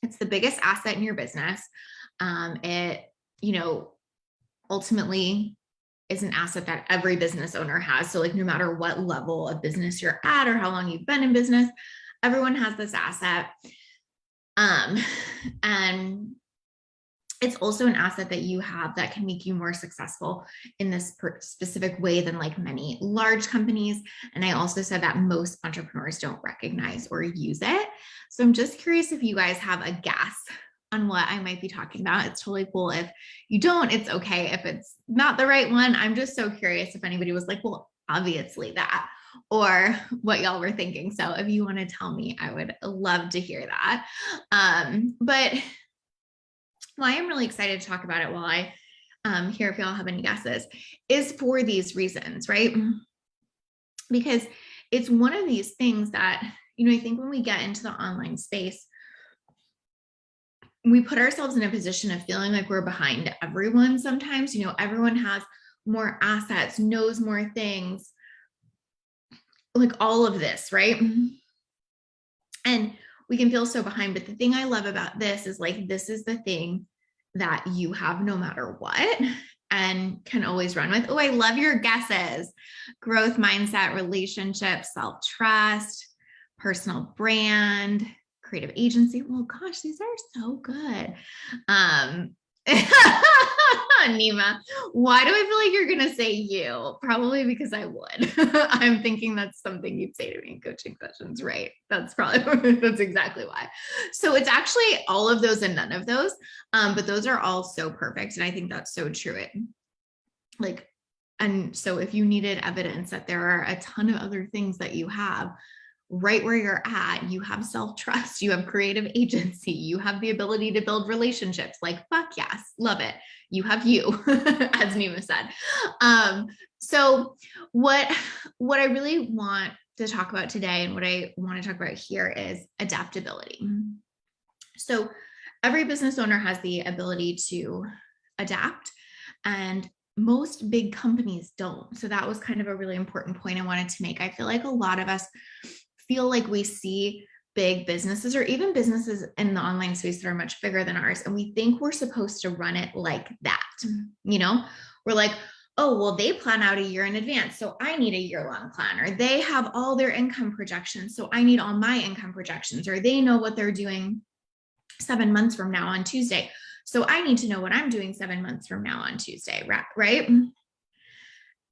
It's the biggest asset in your business. It, you know, ultimately is an asset that every business owner has. So like no matter what level of business you're at or how long you've been in business, everyone has this asset. And it's also an asset that you have that can make you more successful in this specific way than like many large companies. And I also said that most entrepreneurs don't recognize or use it. So I'm just curious if you guys have a guess on what I might be talking about. It's totally cool. If you don't, it's okay. If it's not the right one, I'm just so curious if anybody was like, well, obviously that, or what y'all were thinking. So if you want to tell me, I would love to hear that. But why I'm really excited to talk about it while I hear if y'all have any guesses is for these reasons, right? Because it's one of these things that, you know, I think when we get into the online space, we put ourselves in a position of feeling like we're behind everyone sometimes. You know, everyone has more assets, knows more things, like all of this, right? And we can feel so behind. But the thing I love about this is like, this is the thing that you have no matter what and can always run with. Oh, I love your guesses. Growth mindset, relationships, self-trust, personal brand, creative agency. Well, gosh, these are so good. Nima, why do I feel like you're going to say you? Probably because I would. I'm thinking that's something you'd say to me in coaching sessions, right? That's probably, that's exactly why. So it's actually all of those and none of those. But those are all so perfect. And I think that's so true. And so if you needed evidence that there are a ton of other things that you have, right where you're at, you have self-trust, you have creative agency, you have the ability to build relationships, like, fuck yes, love it. You have you, as Nima said. So what I really want to talk about today and what I want to talk about here is adaptability. So every business owner has the ability to adapt, and most big companies don't. So that was kind of a really important point I wanted to make. I feel like a lot of us feel like we see big businesses or even businesses in the online space that are much bigger than ours, and we think we're supposed to run it like that. You know, we're like, oh, well, they plan out a year in advance, so I need a year-long plan. Or they have all their income projections, so I need all my income projections. Or they know what they're doing 7 months from now on Tuesday, so I need to know what I'm doing 7 months from now on Tuesday, right?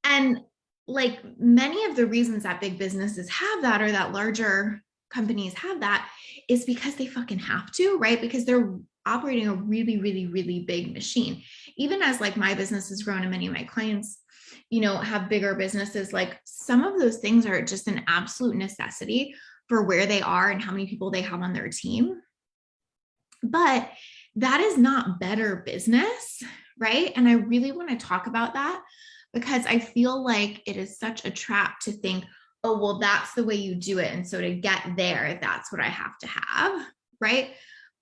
And like many of the reasons that big businesses have that, or that larger companies have that, is because they fucking have to, right? Because they're operating a really, really, really big machine. Even as like my business has grown and many of my clients, you know, have bigger businesses, like some of those things are just an absolute necessity for where they are and how many people they have on their team. But that is not better business, right? And I really want to talk about that, because I feel like it is such a trap to think, oh, well, that's the way you do it. And so to get there, that's what I have to have, right?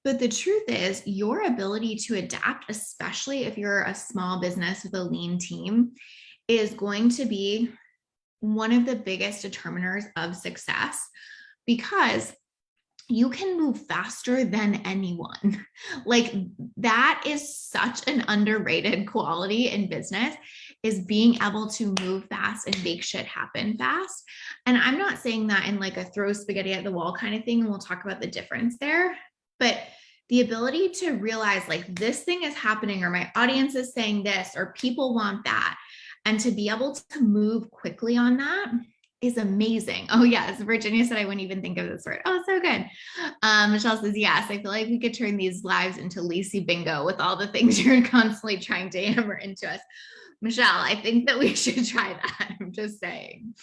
But the truth is, your ability to adapt, especially if you're a small business with a lean team, is going to be one of the biggest determiners of success, because you can move faster than anyone. Like that is such an underrated quality in business, is being able to move fast and make shit happen fast. And I'm not saying that in like a throw spaghetti at the wall kind of thing, and we'll talk about the difference there, but the ability to realize like this thing is happening, or my audience is saying this, or people want that, and to be able to move quickly on that is amazing. Oh yes, Virginia said I wouldn't even think of this word. Oh, so good. Michelle says, yes, I feel like we could turn these lives into Lacey bingo with all the things you're constantly trying to hammer into us. Michelle, I think that we should try that. I'm just saying.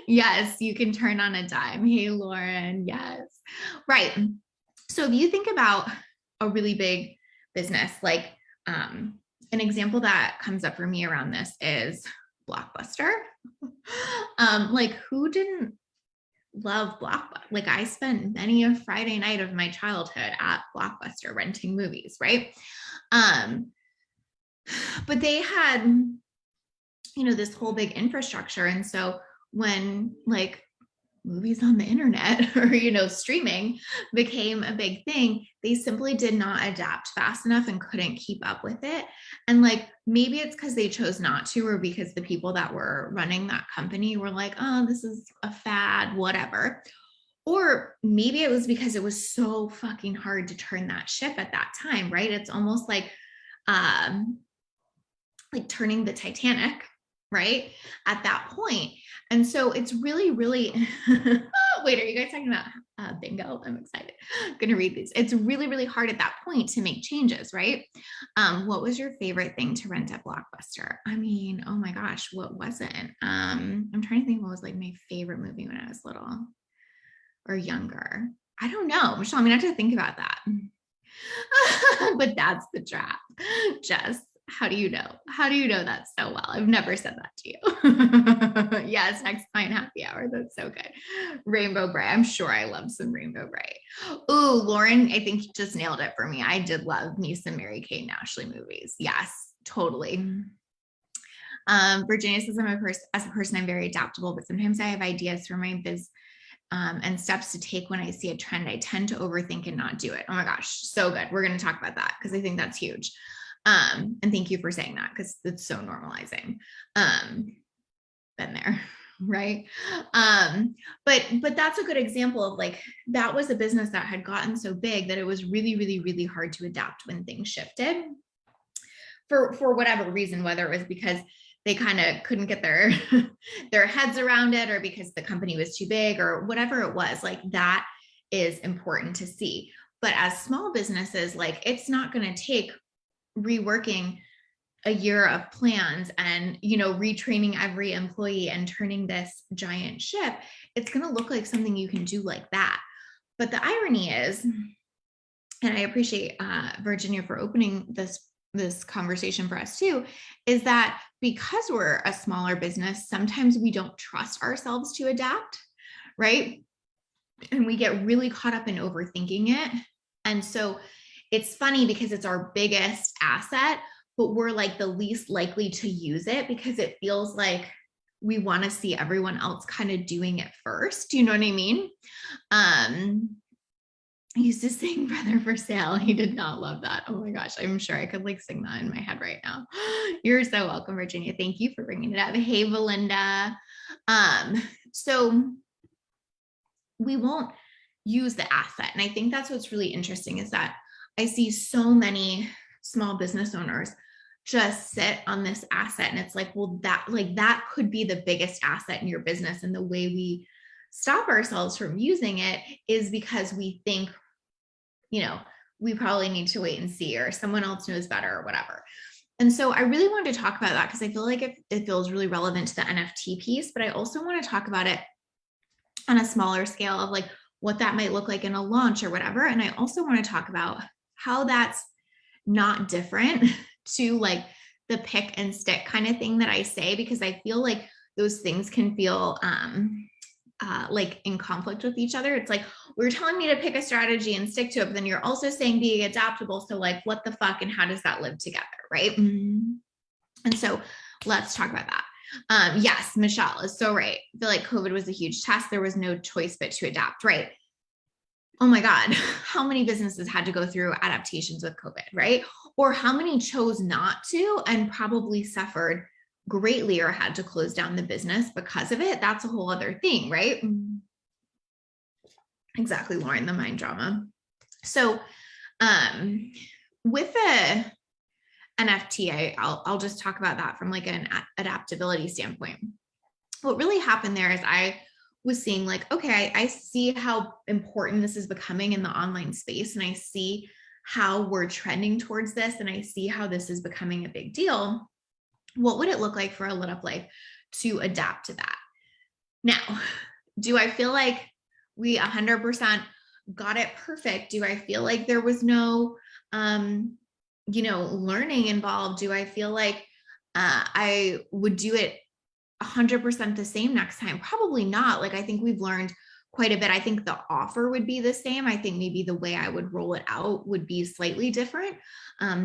Yes, you can turn on a dime. Hey, Lauren. Yes. Right. So if you think about a really big business, like an example that comes up for me around this is Blockbuster. Like who didn't love Blockbuster? Like I spent many a Friday night of my childhood at Blockbuster renting movies, right? But they had, you know, this whole big infrastructure. And so when like movies on the internet or, streaming became a big thing, they simply did not adapt fast enough and couldn't keep up with it. And like, maybe it's because they chose not to, or because the people that were running that company were like, oh, this is a fad, whatever. Or maybe it was because it was so fucking hard to turn that ship at that time, right? It's almost um, like turning the Titanic, right? At that point. And so it's really, really, wait, are you guys talking about bingo? I'm excited. I'm going to read these. It's really, really hard at that point to make changes, right? What was your favorite thing to rent at Blockbuster? I mean, oh my gosh, what wasn't? I'm trying to think what was like my favorite movie when I was little or younger. I don't know, Michelle, I'm going to have to think about that. But that's the trap. Jess, how do you know? How do you know that so well? I've never said that to you. Yes, next client happy hour. That's so good. Rainbow Bright. I'm sure I love some Rainbow Bright. Ooh, Lauren, I think you just nailed it for me. I did love me some Mary-Kate and Ashley movies. Yes, totally. Virginia says, as a person, I'm very adaptable, but sometimes I have ideas for my biz and steps to take when I see a trend. I tend to overthink and not do it. Oh my gosh, so good. We're going to talk about that because I think that's huge. And thank you for saying that because it's so normalizing. Been there, right? But that's a good example of like, that was a business that had gotten so big that it was really, really, really hard to adapt when things shifted for whatever reason, whether it was because they kind of couldn't get their their heads around it, or because the company was too big, or whatever it was. Like, that is important to see. But as small businesses, like, it's not going to take reworking a year of plans and retraining every employee and turning this giant ship. It's going to look like something you can do like that. But the irony is, and I appreciate Virginia for opening this conversation for us too, is that because we're a smaller business, sometimes we don't trust ourselves to adapt, right? And we get really caught up in overthinking it. And so it's funny because it's our biggest asset, but we're like the least likely to use it because it feels like we want to see everyone else kind of doing it first. Do you know what I mean? I used to sing Brother for Sale. He did not love that. Oh my gosh. I'm sure I could like sing that in my head right now. You're so welcome, Virginia. Thank you for bringing it up. Hey, Belinda. So we won't use the asset. And I think that's what's really interesting is that I see so many small business owners just sit on this asset. And it's like, well, that could be the biggest asset in your business. And the way we stop ourselves from using it is because we think, we probably need to wait and see, or someone else knows better, or whatever. And so I really wanted to talk about that because I feel like it feels really relevant to the NFT piece, but I also want to talk about it on a smaller scale of like what that might look like in a launch or whatever. And I also want to talk about how that's not different to like the pick and stick kind of thing that I say, because I feel like those things can feel like in conflict with each other. It's like, we're telling me to pick a strategy and stick to it, but then you're also saying being adaptable. So like, what the fuck, and how does that live together, right? And so let's talk about that. Yes, Michelle is so right. I feel like COVID was a huge test. There was no choice but to adapt, right? Oh my God, how many businesses had to go through adaptations with COVID, right? Or how many chose not to and probably suffered greatly or had to close down the business because of it? That's a whole other thing, right? Exactly, Lauren, the mind drama. So with the NFT, I'll just talk about that from like an adaptability standpoint. What really happened there is I was seeing like, okay, I see how important this is becoming in the online space, and I see how we're trending towards this, and I see how this is becoming a big deal. What would it look like for a Lit Up Life to adapt to that? Now, do I feel like we 100% got it perfect? Do I feel like there was no, learning involved? Do I feel like I would do it 100% the same next time? Probably not. Like, I think we've learned quite a bit. I think the offer would be the same. I think maybe the way I would roll it out would be slightly different,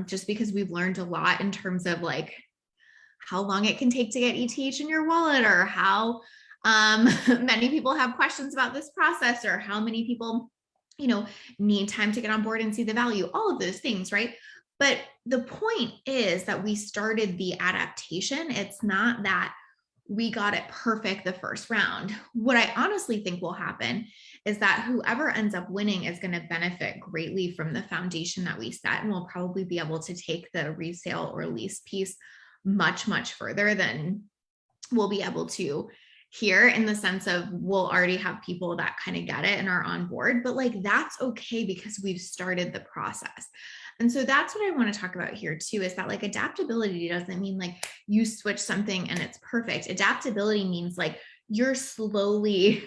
just because we've learned a lot in terms of like how long it can take to get ETH in your wallet, or how Many people have questions about this process, or how many people, need time to get on board and see the value, all of those things, right? But the point is that we started the adaptation. It's not that we got it perfect the first round. What I honestly think will happen is that whoever ends up winning is going to benefit greatly from the foundation that we set, and we'll probably be able to take the resale or lease piece much, much further than we'll be able to here, in the sense of we'll already have people that kind of get it and are on board, but like that's okay because we've started the process. And so that's what I want to talk about here too, is that like adaptability doesn't mean like you switch something and it's perfect. Adaptability means like you're slowly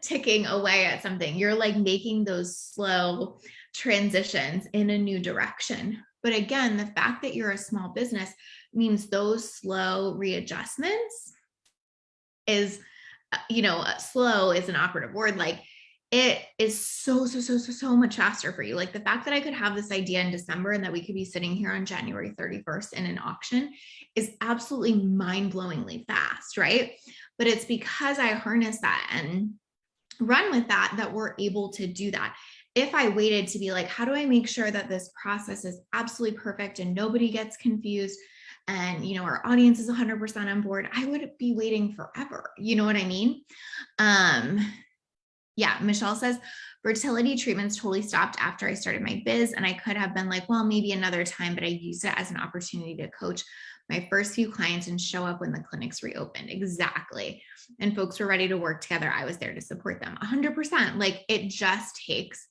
ticking away at something. You're like making those slow transitions in a new direction. But again, the fact that you're a small business means those slow readjustments is, slow is an operative word. Like it is so much faster for you. Like the fact that I could have this idea in December and that we could be sitting here on January 31st in an auction is absolutely mind-blowingly fast, right? But it's because I harness that and run with that we're able to do that. If I waited to be like, how do I make sure that this process is absolutely perfect and nobody gets confused, and our audience is 100% on board, I would be waiting forever. You know what I mean? Yeah, Michelle says fertility treatments totally stopped after I started my biz, and I could have been like, well, maybe another time, but I used it as an opportunity to coach my first few clients and show up when the clinics reopened. Exactly. And folks were ready to work together. I was there to support them 100%. Like it just takes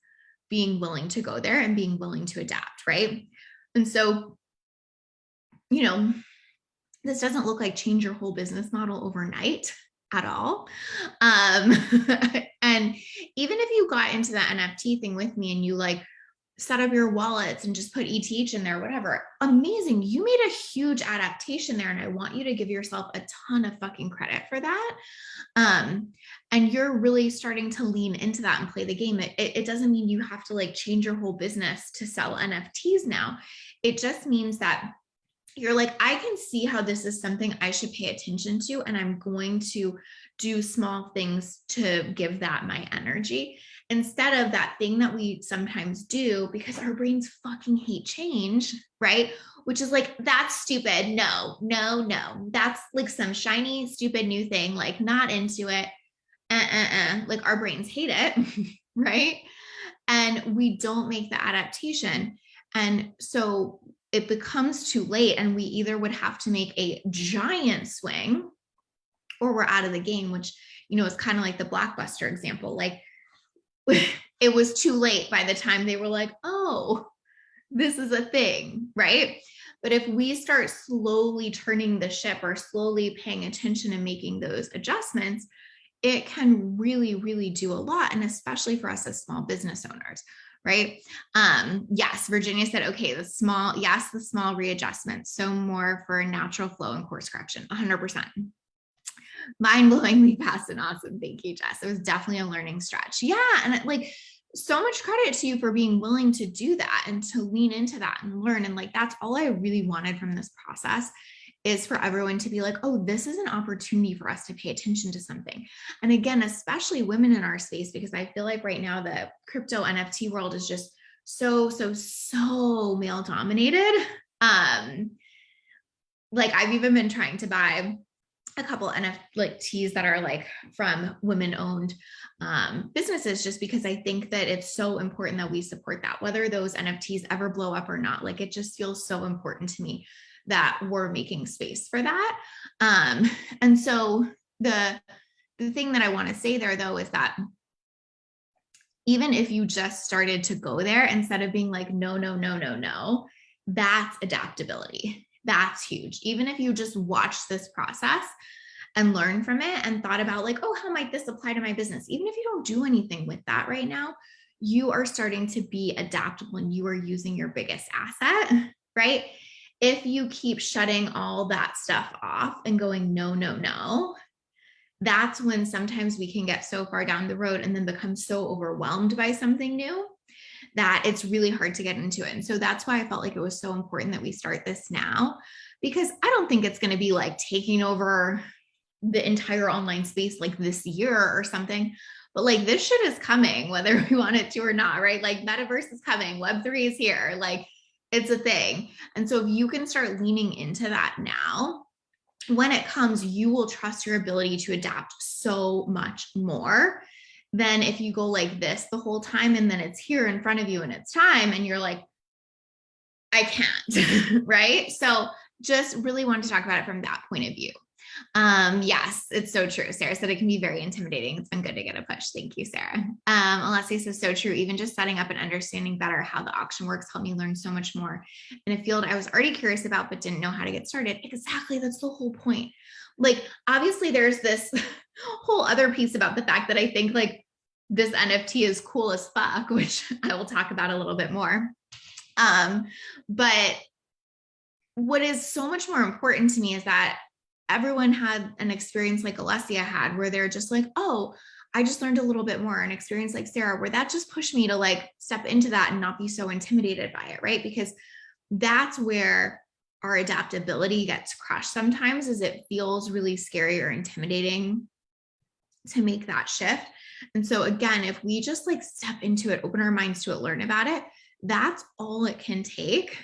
being willing to go there and being willing to adapt, right? And so, this doesn't look like change your whole business model overnight at all. And even if you got into the NFT thing with me and you like set up your wallets and just put ETH in there, whatever, amazing. You made a huge adaptation there. And I want you to give yourself a ton of fucking credit for that. And you're really starting to lean into that and play the game. It doesn't mean you have to like change your whole business to sell NFTs now. It just means that you're like, I can see how this is something I should pay attention to, and I'm going to do small things to give that my energy, instead of that thing that we sometimes do because our brains fucking hate change, right? Which is like, that's stupid. No. That's like some shiny, stupid new thing, like not into it. Like our brains hate it, right? And we don't make the adaptation. And so it becomes too late, and we either would have to make a giant swing or we're out of the game, which, is kind of like the Blockbuster example. Like it was too late by the time they were like, oh, this is a thing, right? But if we start slowly turning the ship or slowly paying attention and making those adjustments, it can really, really do a lot. And especially for us as small business owners, right? Yes, Virginia said, okay, the small readjustments. So more for natural flow and course correction, 100%. Mind-blowingly fast and awesome. Thank you, Jess. It was definitely a learning stretch. Yeah. And like, so much credit to you for being willing to do that and to lean into that and learn. And like, that's all I really wanted from this process, is for everyone to be like, oh, this is an opportunity for us to pay attention to something. And again, especially women in our space, because I feel like right now the crypto NFT world is just so male dominated. Like I've even been trying to buy a couple NFTs that are like from women-owned businesses, just because I think that it's so important that we support that, whether those NFTs ever blow up or not. Like it just feels so important to me that we're making space for that. And so the thing that I want to say there though is that even if you just started to go there instead of being like, no, that's adaptability. That's huge. Even if you just watch this process and learn from it and thought about like, oh, how might this apply to my business? Even if you don't do anything with that right now, you are starting to be adaptable and you are using your biggest asset, right? If you keep shutting all that stuff off and going, no, that's when sometimes we can get so far down the road and then become so overwhelmed by something new that it's really hard to get into it. And so that's why I felt like it was so important that we start this now, because I don't think it's going to be like taking over the entire online space like this year or something. But like this shit is coming, whether we want it to or not, right? Like metaverse is coming, Web3 is here, like it's a thing. And so if you can start leaning into that now, when it comes, you will trust your ability to adapt so much more than if you go like this the whole time and then it's here in front of you and it's time and you're like, I can't, right? So just really wanted to talk about it from that point of view. Yes, it's so true. Sarah said it can be very intimidating. It's been good to get a push. Thank you, Sarah. Alessia says so true. Even just setting up and understanding better how the auction works helped me learn so much more in a field I was already curious about, but didn't know how to get started. Exactly. That's the whole point. Like, obviously there's this whole other piece about the fact that I think like this NFT is cool as fuck, which I will talk about a little bit more. But what is so much more important to me is that everyone had an experience like Alessia had, where they're just like, oh, I just learned a little bit more. An experience like Sarah, where that just pushed me to like step into that and not be so intimidated by it, right? Because that's where our adaptability gets crushed sometimes, is it feels really scary or intimidating to make that shift. And so again, if we just like step into it, open our minds to it, learn about it, that's all it can take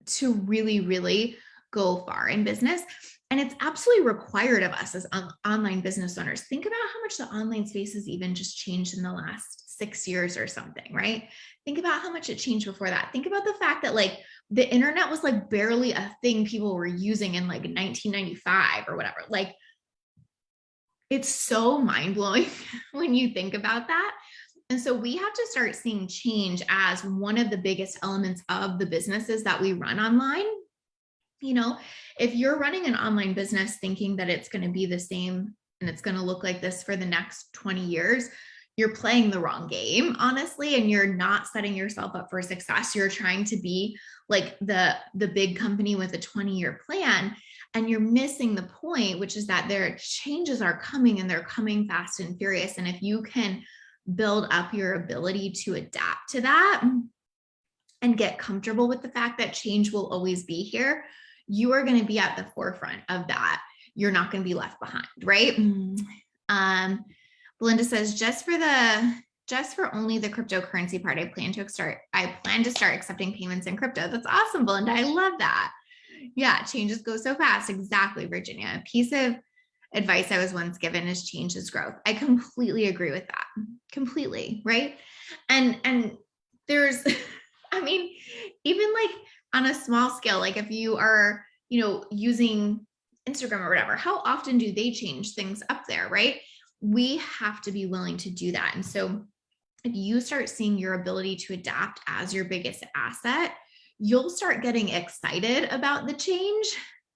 to really, really go far in business. And it's absolutely required of us as online business owners. Think about how much the online space has even just changed in the last 6 years or something, right? Think about how much it changed before that. Think about the fact that like the internet was like barely a thing people were using in like 1995 or whatever. Like, it's so mind-blowing when you think about that. And so we have to start seeing change as one of the biggest elements of the businesses that we run online. You know, if you're running an online business thinking that it's going to be the same and it's going to look like this for the next 20 years, you're playing the wrong game, honestly, and you're not setting yourself up for success. You're trying to be like the big company with a 20-year plan, and you're missing the point, which is that their changes are coming and they're coming fast and furious. And if you can build up your ability to adapt to that and get comfortable with the fact that change will always be here, you are going to be at the forefront of that. You're not going to be left behind, right? Belinda says, just for only the cryptocurrency part, I plan to start accepting payments in crypto. That's awesome, Belinda. I love that. Yeah, changes go so fast. Exactly, Virginia. A piece of advice I was once given is change is growth. I completely agree with that. Completely, right? And there's, I mean, even like on a small scale, like if you are, using Instagram or whatever, how often do they change things up there, right? We have to be willing to do that. And so if you start seeing your ability to adapt as your biggest asset, you'll start getting excited about the change,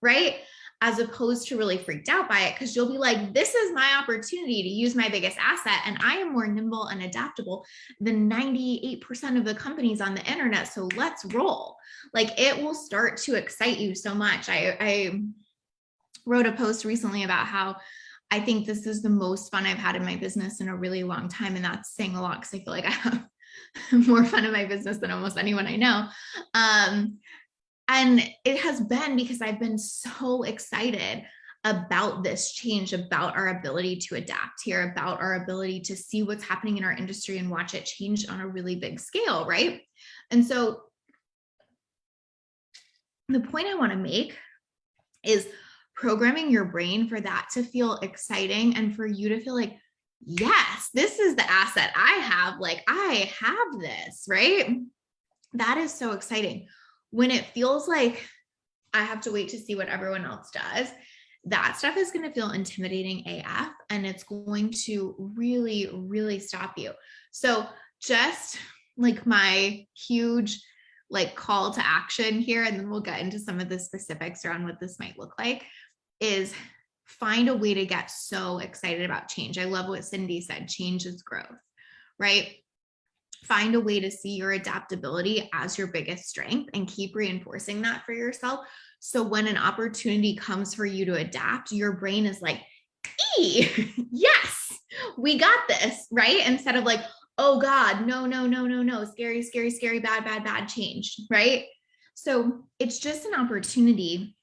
right? As opposed to really freaked out by it, because you'll be like, this is my opportunity to use my biggest asset. And I am more nimble and adaptable than 98% of the companies on the internet. So let's roll. Like, it will start to excite you so much. I wrote a post recently about how I think this is the most fun I've had in my business in a really long time. And that's saying a lot, because I feel like I have more fun in my business than almost anyone I know. And it has been because I've been so excited about this change, about our ability to adapt here, about our ability to see what's happening in our industry and watch it change on a really big scale, right? And so the point I want to make is programming your brain for that to feel exciting and for you to feel like, yes, this is the asset I have. Like, I have this, right? That is so exciting. When it feels like I have to wait to see what everyone else does, that stuff is going to feel intimidating AF, and it's going to really, really stop you. So just like my huge like call to action here, and then we'll get into some of the specifics around what this might look like, is find a way to get so excited about change. I love what Cindy said, change is growth, right? Find a way to see your adaptability as your biggest strength and keep reinforcing that for yourself. So when an opportunity comes for you to adapt, your brain is like, yes, we got this, right? Instead of like, oh God, no, scary, scary, scary, bad change, right? So it's just an opportunity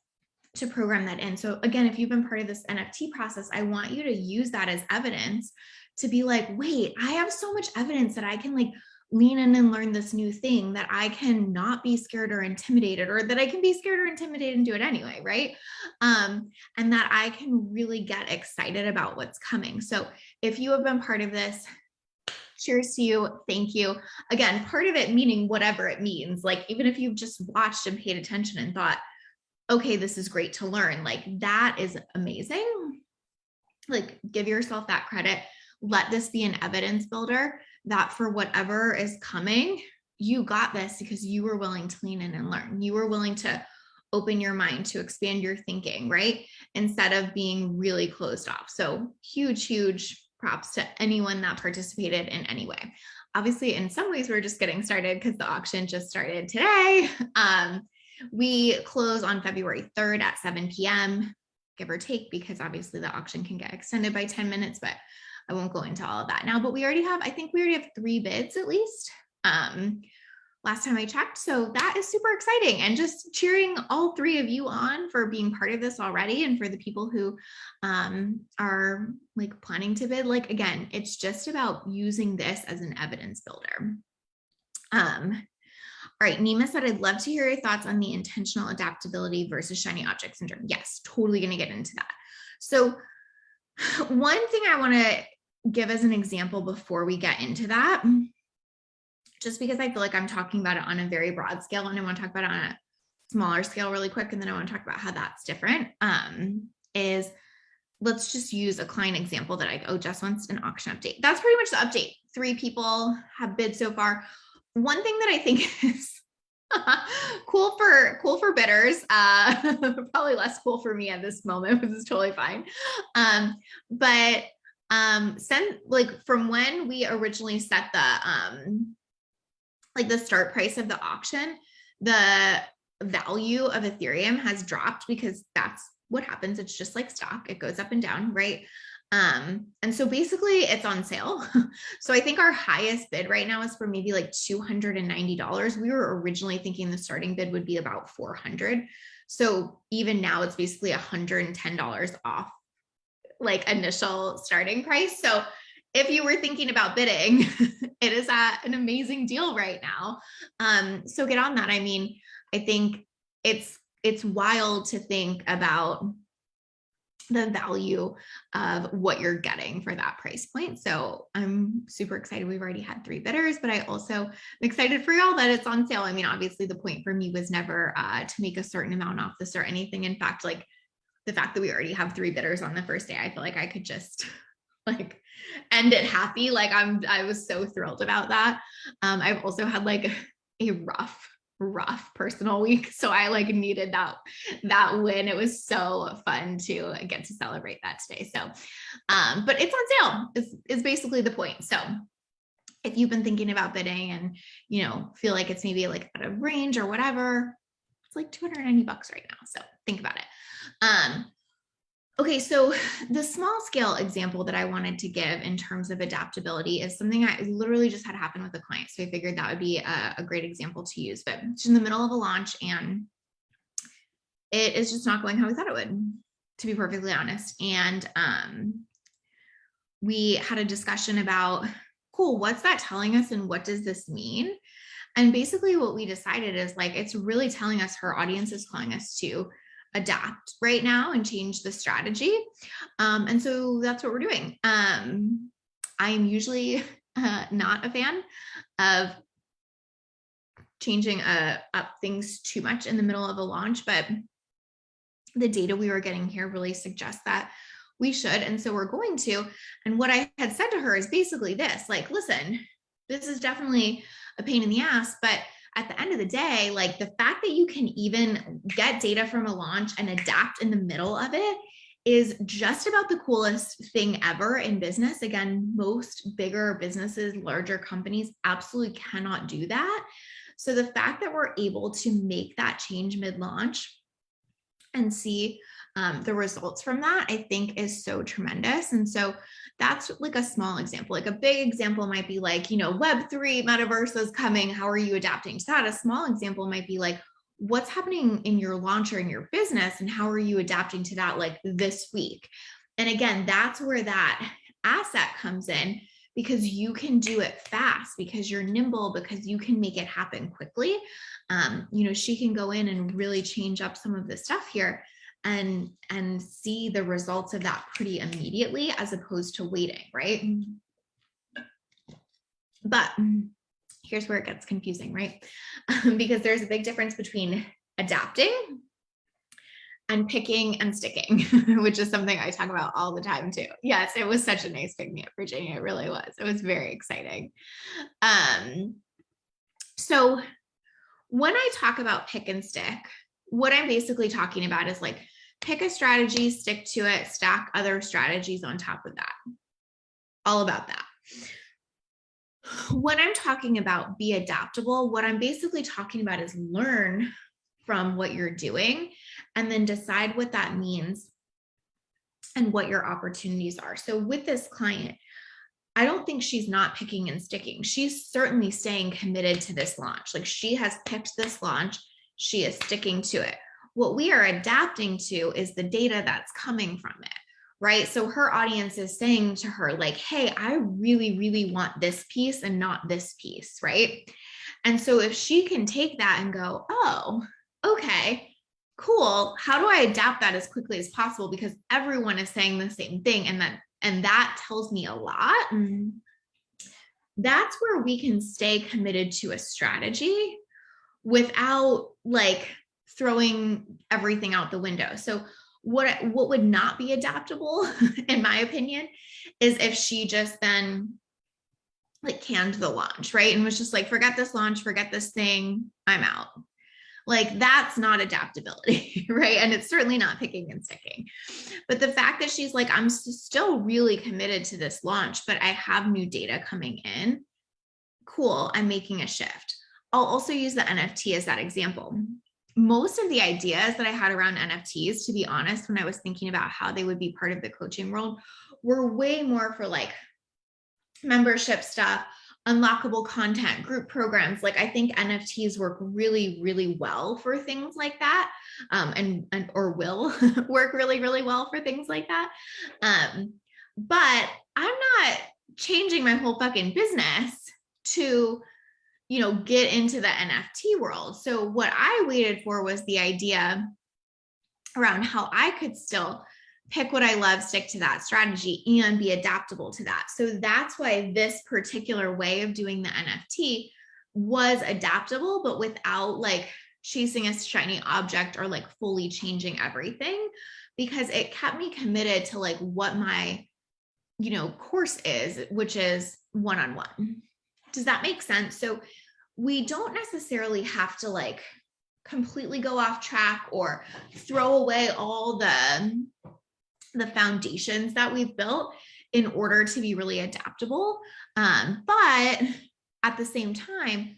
to program that in. So again, if you've been part of this NFT process, I want you to use that as evidence to be like, wait, I have so much evidence that I can like lean in and learn this new thing, that I can not be scared or intimidated, or that I can be scared or intimidated and do it anyway, right? And that I can really get excited about what's coming. So if you have been part of this, cheers to you. Thank you. Again, part of it meaning whatever it means. Like, even if you've just watched and paid attention and thought, okay, this is great to learn, like that is amazing. Like, give yourself that credit. Let this be an evidence builder that for whatever is coming, you got this because you were willing to lean in and learn. You were willing to open your mind, to expand your thinking, right? Instead of being really closed off. So huge, huge props to anyone that participated in any way. Obviously, in some ways, we're just getting started because the auction just started today. We close on February 3rd at 7 p.m., give or take, because obviously the auction can get extended by 10 minutes, but I won't go into all of that now. But I think we already have 3 bids at least. Last time I checked. So that is super exciting, and just cheering all 3 of you on for being part of this already. And for the people who are like planning to bid, like, again, it's just about using this as an evidence builder. All right, Nima said, I'd love to hear your thoughts on the intentional adaptability versus shiny object syndrome. Yes, totally going to get into that. So one thing I want to give as an example before we get into that, just because I feel like I'm talking about it on a very broad scale, and I want to talk about it on a smaller scale really quick, and then I want to talk about how that's different, is let's just use a client example that Jess wants an auction update. That's pretty much the update. 3 people have bid so far. One thing that I think is cool for bidders, probably less cool for me at this moment, which is totally fine. But from when we originally set the start price of the auction, the value of Ethereum has dropped, because that's what happens. It's just like stock. It goes up and down, right? And so basically it's on sale. So I think our highest bid right now is for maybe like $290. We were originally thinking the starting bid would be about $400. So even now it's basically $110 off like initial starting price. So if you were thinking about bidding, it is at an amazing deal right now. So get on that. I mean, I think it's wild to think about the value of what you're getting for that price point. So I'm super excited. We've already had 3 bidders, but I also am excited for y'all that it's on sale. I mean, obviously the point for me was never to make a certain amount off this or anything. In fact, like the fact that we already have 3 bidders on the first day, I feel like I could just like end it happy. Like I was so thrilled about that. I've also had like a rough personal week, so I like needed that win. It was so fun to get to celebrate that today. So but it's on sale is basically the point. So if you've been thinking about bidding and feel like it's maybe like out of range or whatever, it's like $290 right now, so think about it. Okay, so the small scale example that I wanted to give in terms of adaptability is something I literally just had happen with a client. So I figured that would be a great example to use, but it's in the middle of a launch and it is just not going how we thought it would, to be perfectly honest. And we had a discussion about, cool, what's that telling us and what does this mean? And basically what we decided is like, it's really telling us her audience is calling us to adapt right now and change the strategy. And so that's what we're doing. I'm usually not a fan of changing up things too much in the middle of a launch, but the data we were getting here really suggests that we should. And so we're going to. And what I had said to her is basically this, like, listen, this is definitely a pain in the ass, but at the end of the day, like the fact that you can even get data from a launch and adapt in the middle of it is just about the coolest thing ever in business. Again, most bigger businesses, larger companies absolutely cannot do that. So the fact that we're able to make that change mid-launch and see the results from that, I think is so tremendous. And so that's like a small example. Like a big example might be like, Web3 metaverse is coming. How are you adapting to that? A small example might be like, what's happening in your launch or in your business, and how are you adapting to that like this week? And again, that's where that asset comes in, because you can do it fast, because you're nimble, because you can make it happen quickly. She can go in and really change up some of the stuff here and see the results of that pretty immediately, as opposed to waiting, right? But here's where it gets confusing, right? Because there's a big difference between adapting and picking and sticking, which is something I talk about all the time too. Yes, it was such a nice pick me up, Virginia. It really was. It was very exciting. So when I talk about pick and stick, what I'm basically talking about is like, pick a strategy, stick to it, stack other strategies on top of that. All about that. When I'm talking about be adaptable, what I'm basically talking about is learn from what you're doing and then decide what that means and what your opportunities are. So with this client, I don't think she's not picking and sticking. She's certainly staying committed to this launch. Like, she has picked this launch, she is sticking to it. What we are adapting to is the data that's coming from it, right? So her audience is saying to her, like, hey, I really, really want this piece and not this piece, right? And so if she can take that and go, oh, okay, cool. How do I adapt that as quickly as possible? Because everyone is saying the same thing. And that tells me a lot. That's where we can stay committed to a strategy without like throwing everything out the window. So what would not be adaptable, in my opinion, is if she just then like canned the launch, right? And was just like, forget this launch, forget this thing, I'm out. Like, that's not adaptability, right? And it's certainly not picking and sticking. But the fact that she's like, I'm still really committed to this launch, but I have new data coming in. Cool, I'm making a shift. I'll also use the NFT as that example. Most of the ideas that I had around NFTs, to be honest, when I was thinking about how they would be part of the coaching world, were way more for like membership stuff, unlockable content, group programs. Like, I think NFTs work really, really well for things like that, or will work really, really well for things like that. But I'm not changing my whole fucking business to, get into the NFT world. So what I waited for was the idea around how I could still pick what I love, stick to that strategy, and be adaptable to that. So that's why this particular way of doing the NFT was adaptable, but without like chasing a shiny object or like fully changing everything, because it kept me committed to like what my, course is, which is one-on-one. Does that make sense? So we don't necessarily have to like completely go off track or throw away all the foundations that we've built in order to be really adaptable. But at the same time,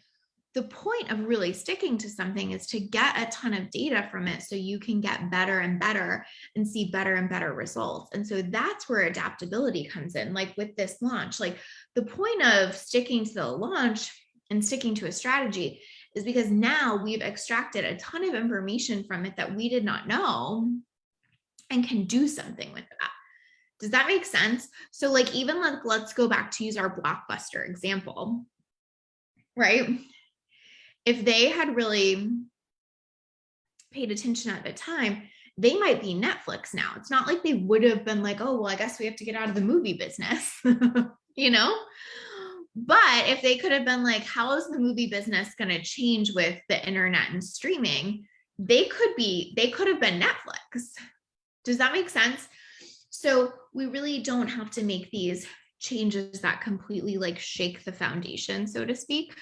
the point of really sticking to something is to get a ton of data from it so you can get better and better and see better and better results. And so that's where adaptability comes in. Like with this launch, like the point of sticking to the launch and sticking to a strategy is because now we've extracted a ton of information from it that we did not know and can do something with that. Does that make sense? So like, even like, let's go back to use our Blockbuster example, right? If they had really paid attention at the time, they might be Netflix now. It's not like they would have been like, oh, well, I guess we have to get out of the movie business, But if they could have been like, how is the movie business going to change with the internet and streaming? They could have been Netflix. Does that make sense? So we really don't have to make these changes that completely like shake the foundation, so to speak.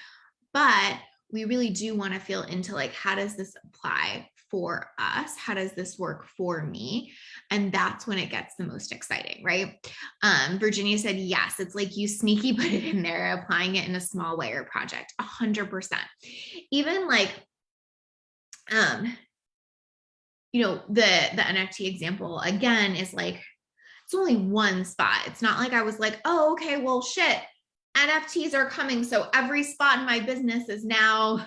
But we really do want to feel into like, how does this apply for us? How does this work for me? And that's when it gets the most exciting, right? Virginia said, yes, it's like you sneaky put it in there, applying it in a small way or project, 100%. Even like, the NFT example again is like, it's only one spot. It's not like I was like, oh, okay, well, shit, NFTs are coming. So every spot in my business is now,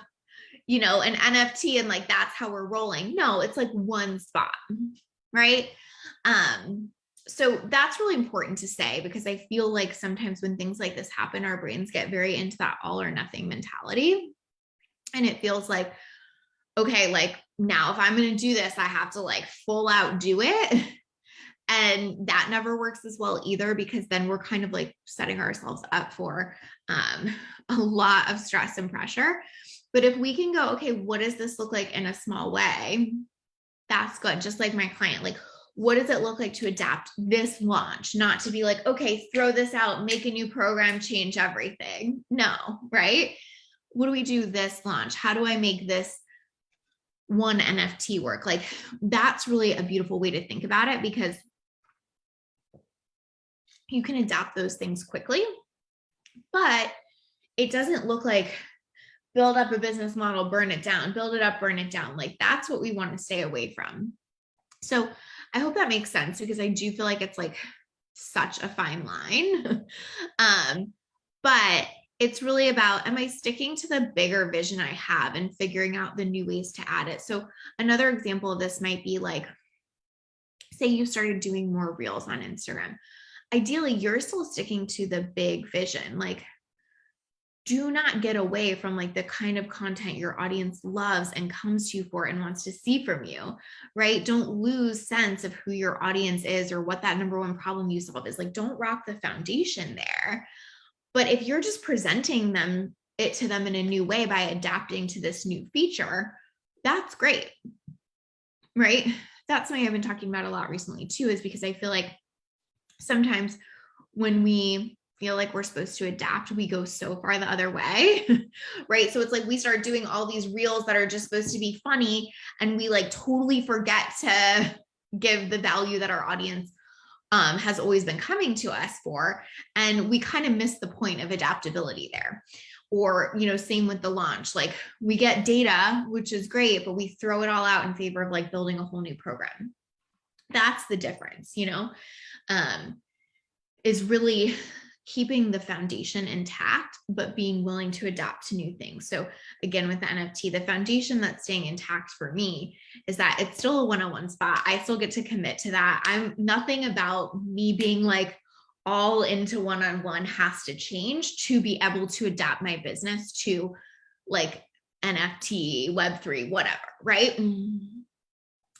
an NFT and like, that's how we're rolling. No, it's like one spot, right? So that's really important to say, because I feel like sometimes when things like this happen, our brains get very into that all or nothing mentality. And it feels like, okay, like now if I'm going to do this, I have to like full out do it. And that never works as well either, because then we're kind of like setting ourselves up for a lot of stress and pressure. But if we can go, okay, what does this look like in a small way? That's good. Just like my client, like, what does it look like to adapt this launch? Not to be like, okay, throw this out, make a new program, change everything. No, right? What do we do this launch? How do I make this one NFT work? Like, that's really a beautiful way to think about it, because you can adapt those things quickly, but it doesn't look like build up a business model, burn it down, build it up, burn it down. Like, that's what we want to stay away from. So I hope that makes sense, because I do feel like it's like such a fine line. But it's really about, am I sticking to the bigger vision I have and figuring out the new ways to add it? So another example of this might be like, say you started doing more reels on Instagram. Ideally, you're still sticking to the big vision. Like, do not get away from like the kind of content your audience loves and comes to you for and wants to see from you, right? Don't lose sense of who your audience is or what that number one problem you solve is. Like, don't rock the foundation there. But if you're just presenting it to them in a new way by adapting to this new feature, that's great, right? That's something I've been talking about a lot recently too, is because I feel like sometimes when we feel like we're supposed to adapt, we go so far the other way, right? So it's like we start doing all these reels that are just supposed to be funny, and we like totally forget to give the value that our audience has always been coming to us for. And we kind of miss the point of adaptability there. Or, same with the launch, like we get data, which is great, but we throw it all out in favor of like building a whole new program. That's the difference, is really keeping the foundation intact, but being willing to adapt to new things. So again, with the NFT, the foundation that's staying intact for me is that it's still a one-on-one spot. I still get to commit to that. I'm nothing about me being like all into one-on-one has to change to be able to adapt my business to like NFT, Web3, whatever, right?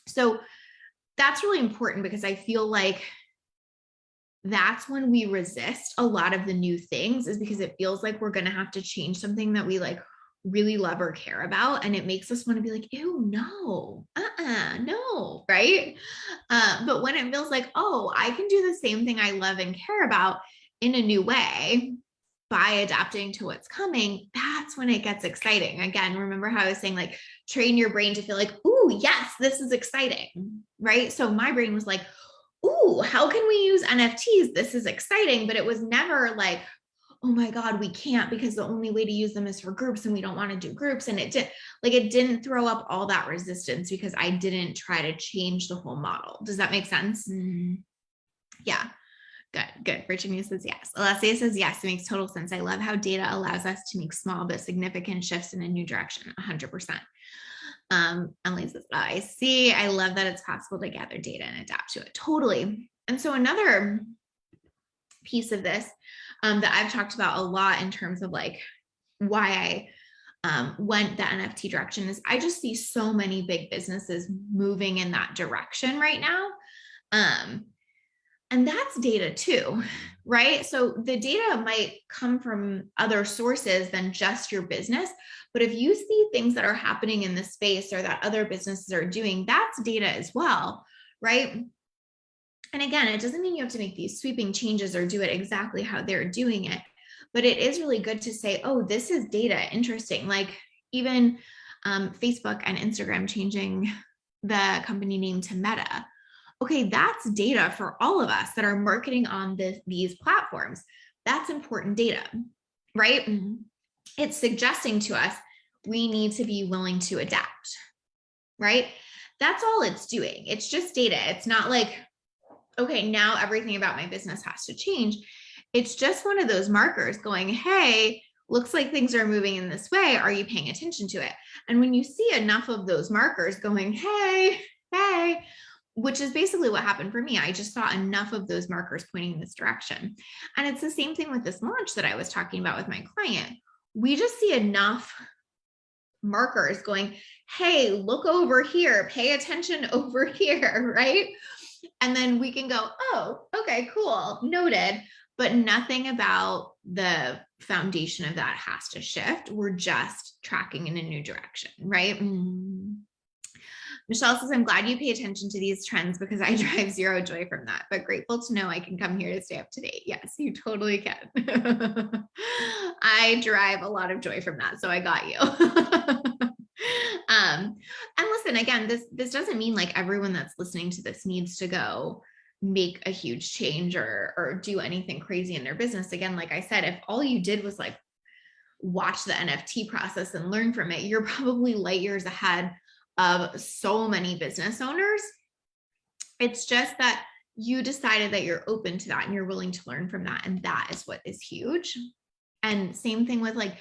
So that's really important, because I feel like that's when we resist a lot of the new things, is because it feels like we're going to have to change something that we like really love or care about. And it makes us want to be like, ew, no, no. Right. But when it feels like, oh, I can do the same thing I love and care about in a new way by adapting to what's coming, that's when it gets exciting. Again, remember how I was saying, like, train your brain to feel like, ooh, yes, this is exciting. Right. So my brain was like, ooh, how can we use NFTs? This is exciting. But it was never like, oh my God, we can't, because the only way to use them is for groups and we don't want to do groups. And it didn't throw up all that resistance because I didn't try to change the whole model. Does that make sense? Yeah. Good. Virginia says yes. Alessia says yes. It makes total sense. I love how data allows us to make small but significant shifts in a new direction. 100%. Emily says, oh, I see. I love that it's possible to gather data and adapt to it. Totally. And so another piece of this that I've talked about a lot in terms of like why I went the NFT direction is I just see so many big businesses moving in that direction right now. And that's data too, right? So the data might come from other sources than just your business. But if you see things that are happening in the space or that other businesses are doing, that's data as well, right? And again, it doesn't mean you have to make these sweeping changes or do it exactly how they're doing it. But it is really good to say, oh, this is data, interesting. Like even Facebook and Instagram changing the company name to Meta. Okay, that's data for all of us that are marketing on these platforms. That's important data, right? It's suggesting to us we need to be willing to adapt, right? That's all it's doing. It's just data. It's not like, okay, now everything about my business has to change. It's just one of those markers going, hey, looks like things are moving in this way. Are you paying attention to it? And when you see enough of those markers going, hey, hey, which is basically what happened for me. I just saw enough of those markers pointing in this direction. And it's the same thing with this launch that I was talking about with my client. We just see enough markers going, hey, look over here, pay attention over here, right? And then we can go, oh, okay, cool, noted. But nothing about the foundation of that has to shift. We're just tracking in a new direction, right? Michelle says, I'm glad you pay attention to these trends because I derive zero joy from that, but grateful to know I can come here to stay up to date. Yes, you totally can. I derive a lot of joy from that, so I got you. And listen, again, this doesn't mean like everyone that's listening to this needs to go make a huge change or do anything crazy in their business. Again, like I said, if all you did was like watch the NFT process and learn from it, you're probably light years ahead of so many business owners. It's just that you decided that you're open to that and you're willing to learn from that. And that is what is huge. And same thing with like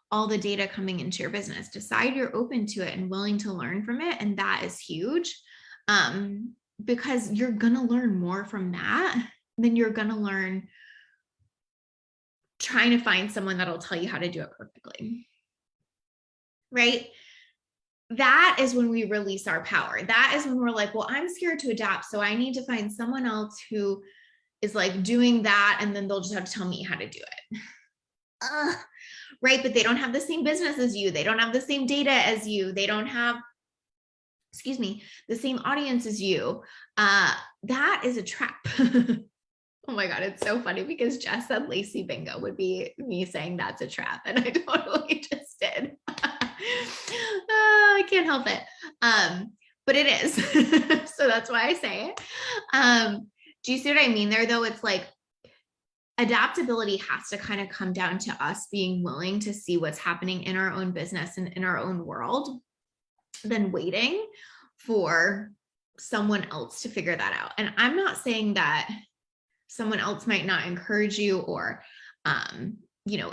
all the data coming into your business. Decide you're open to it and willing to learn from it. And that is huge, because you're going to learn more from that than you're going to learn trying to find someone that'll tell you how to do it perfectly. Right? That is when we release our power. That is when we're like, well, I'm scared to adapt, so I need to find someone else who is like doing that, and then they'll just have to tell me how to do it. Right? But they don't have the same business as you. They don't have the same data as you. They don't have, the same audience as you. That is a trap. Oh my God, it's so funny because Jess said Lacy bingo would be me saying that's a trap, and I totally just did. I can't help it. But it is. So that's why I say it. Do you see what I mean there though? It's like adaptability has to kind of come down to us being willing to see what's happening in our own business and in our own world, than waiting for someone else to figure that out. And I'm not saying that someone else might not encourage you or,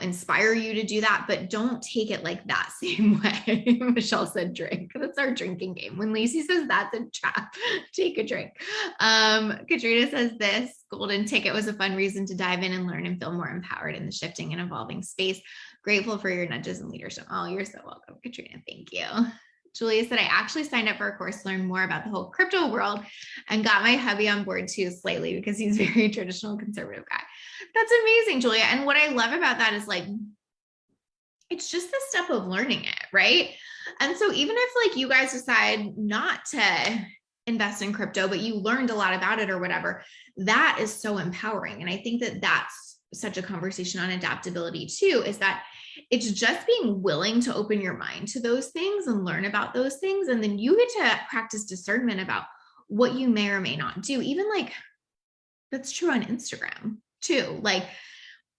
inspire you to do that, but don't take it like that same way. Michelle said drink. That's our drinking game. When Lacey says that's a trap, take a drink. Katrina says this golden ticket was a fun reason to dive in and learn and feel more empowered in the shifting and evolving space. Grateful for your nudges and leadership. Oh, you're so welcome, Katrina. Thank you. Julia said, I actually signed up for a course to learn more about the whole crypto world and got my hubby on board too, slightly, because he's a very traditional conservative guy. That's amazing, Julia. And what I love about that is like, it's just the step of learning it, right? And so even if like you guys decide not to invest in crypto, but you learned a lot about it or whatever, that is so empowering. And I think that that's such a conversation on adaptability too, is that it's just being willing to open your mind to those things and learn about those things. And then you get to practice discernment about what you may or may not do. Even like that's true on Instagram too. Like,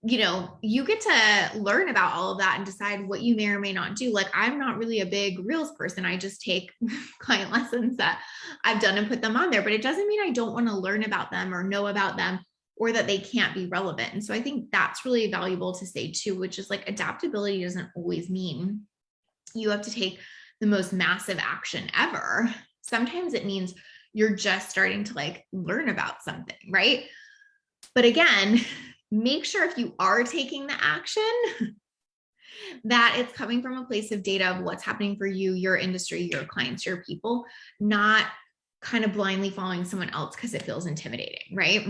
you get to learn about all of that and decide what you may or may not do. Like, I'm not really a big Reels person. I just take client lessons that I've done and put them on there, but it doesn't mean I don't want to learn about them or know about them, or that they can't be relevant. And so I think that's really valuable to say too, which is like adaptability doesn't always mean you have to take the most massive action ever. Sometimes it means you're just starting to like learn about something, right? But again, make sure if you are taking the action that it's coming from a place of data of what's happening for you, your industry, your clients, your people, not kind of blindly following someone else because it feels intimidating, right?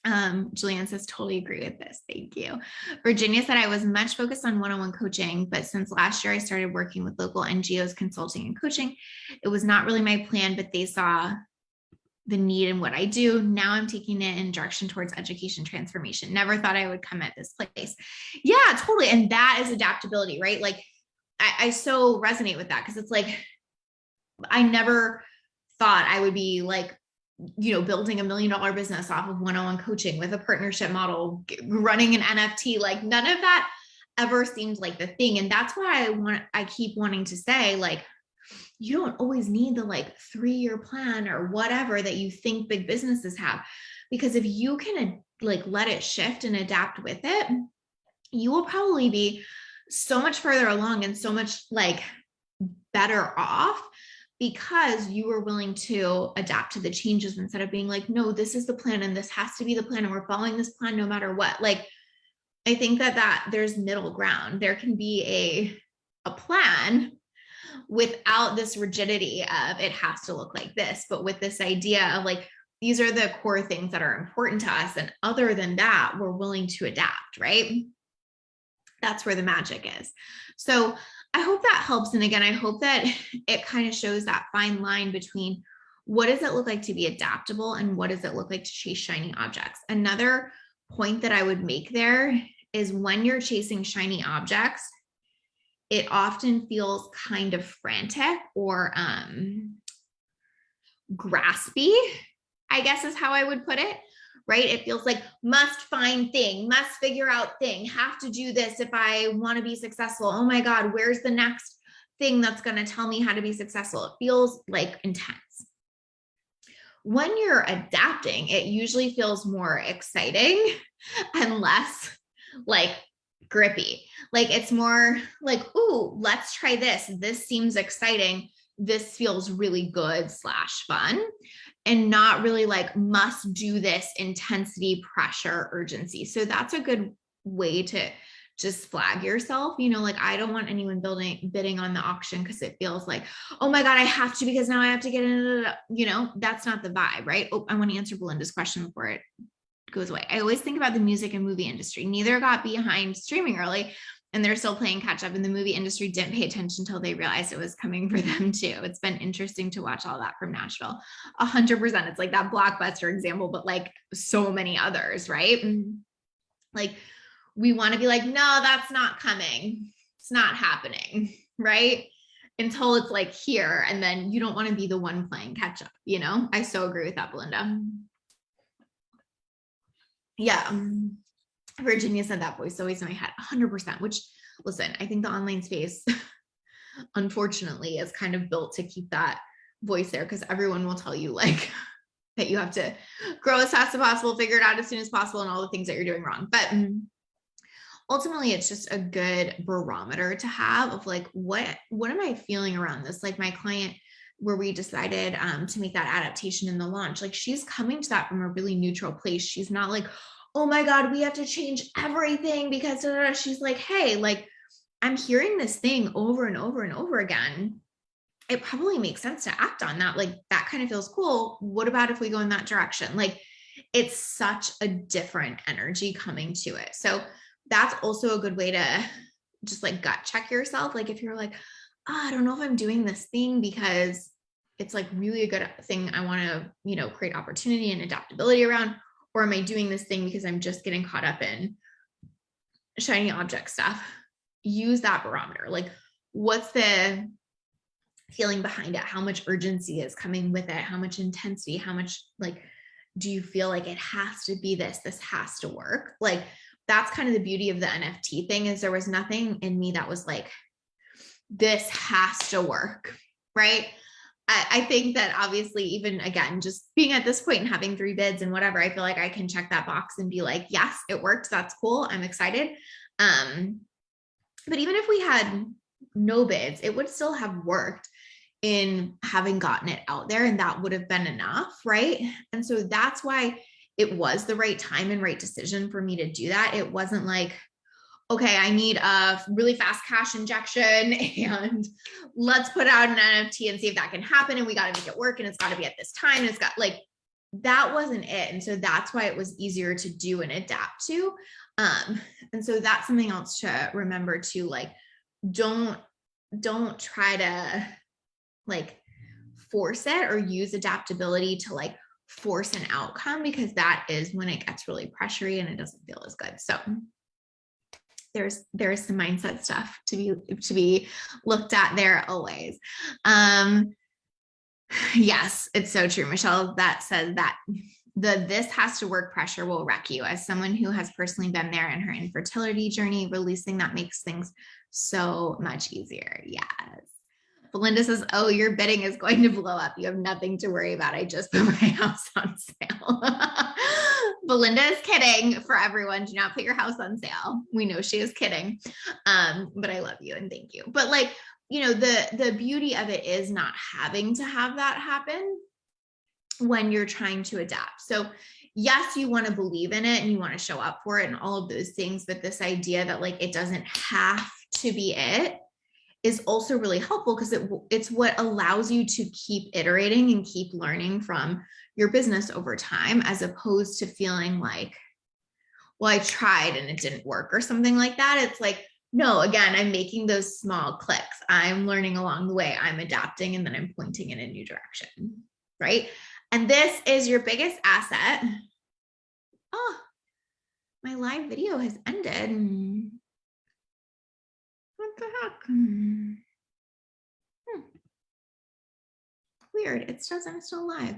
Julianne says, totally agree with this. Thank you. Virginia said, I was much focused on one-on-one coaching, but since last year I started working with local NGOs, consulting and coaching. It was not really my plan, but they saw the need in what I do. Now I'm taking it in direction towards education transformation. Never thought I would come at this place. Yeah, totally. And that is adaptability, right? Like I so resonate with that because it's like, I never thought I would be like, building $1 million business off of one-on-one coaching with a partnership model, running an NFT, like none of that ever seemed like the thing. And that's why I keep wanting to say, like, you don't always need the like 3-year plan or whatever that you think big businesses have, because if you can like let it shift and adapt with it, you will probably be so much further along and so much like better off because you were willing to adapt to the changes instead of being like, no, this is the plan and this has to be the plan and we're following this plan no matter what. Like, I think that there's middle ground. There can be a plan without this rigidity of it has to look like this, but with this idea of like, these are the core things that are important to us. And other than that, we're willing to adapt, right? That's where the magic is. So I hope that helps. And again, I hope that it kind of shows that fine line between what does it look like to be adaptable and what does it look like to chase shiny objects. Another point that I would make there is when you're chasing shiny objects, it often feels kind of frantic or graspy, I guess is how I would put it, right? It feels like must find thing, must figure out thing, have to do this if I want to be successful. Oh my God, where's the next thing that's going to tell me how to be successful? It feels like intense. When you're adapting, it usually feels more exciting and less like grippy. Like it's more like, ooh, let's try this. This seems exciting. This feels really good / fun, and not really like must do this intensity, pressure, urgency. So that's a good way to just flag yourself. You know, like I don't want anyone bidding on the auction because it feels like, oh my God, I have to because now I have to get in. You know, that's not the vibe, right? Oh, I want to answer Belinda's question before it goes away. I always think about the music and movie industry. Neither got behind streaming early, and they're still playing catch up. And the movie industry didn't pay attention until they realized it was coming for them too. It's been interesting to watch all that from Nashville. 100%. It's like that Blockbuster example, but like so many others, right? Like we want to be like, no, that's not coming. It's not happening, right? Until it's like here. And then you don't want to be the one playing catch up, you know? I so agree with that, Belinda. Yeah. Virginia said that voice always in my head, 100%, which listen, I think the online space, unfortunately, is kind of built to keep that voice there because everyone will tell you like that you have to grow as fast as possible, figure it out as soon as possible, and all the things that you're doing wrong. But ultimately, it's just a good barometer to have of like, what am I feeling around this? Like my client where we decided to make that adaptation in the launch, like she's coming to that from a really neutral place. She's not like, oh my God, we have to change everything because she's like, hey, like I'm hearing this thing over and over and over again. It probably makes sense to act on that. Like that kind of feels cool. What about if we go in that direction? Like it's such a different energy coming to it. So that's also a good way to just like gut check yourself. Like if you're like, oh, I don't know if I'm doing this thing because it's like really a good thing I want to, you know, create opportunity and adaptability around, or am I doing this thing because I'm just getting caught up in shiny object stuff? Use that barometer. Like what's the feeling behind it? How much urgency is coming with it? How much intensity? How much like, do you feel like it has to be this has to work? Like that's kind of the beauty of the NFT thing is there was nothing in me that was like, this has to work, right? I think that obviously even again, just being at this point and having 3 bids and whatever, I feel like I can check that box and be like, yes, it worked. That's cool. I'm excited. But even if we had no bids, it would still have worked in having gotten it out there and that would have been enough, right? And so that's why it was the right time and right decision for me to do that. It wasn't like, okay, I need a really fast cash injection and let's put out an NFT and see if that can happen. And we got to make it work. And it's got to be at this time. And it's got like, that wasn't it. And so that's why it was easier to do and adapt to. And so that's something else to remember too. Like, don't try to like force it or use adaptability to like force an outcome, because that is when it gets really pressury and it doesn't feel as good. So there's some mindset stuff to be looked at there always. Yes, it's so true, Michelle. That says that this has to work pressure will wreck you. As someone who has personally been there in her infertility journey, releasing that makes things so much easier. Yes. Belinda says, oh, your bidding is going to blow up. You have nothing to worry about. I just put my house on sale. Belinda is kidding for everyone. Do not put your house on sale. We know she is kidding. But I love you and thank you. But like, you know, the beauty of it is not having to have that happen when you're trying to adapt. So yes, you want to believe in it and you want to show up for it and all of those things, but this idea that like it doesn't have to be it is also really helpful because it's what allows you to keep iterating and keep learning from your business over time, as opposed to feeling like, well, I tried and it didn't work or something like that. It's like, no, again, I'm making those small clicks. I'm learning along the way. I'm adapting and then I'm pointing in a new direction, right? And this is your biggest asset. Oh, my live video has ended. What the heck? Weird. It's still live.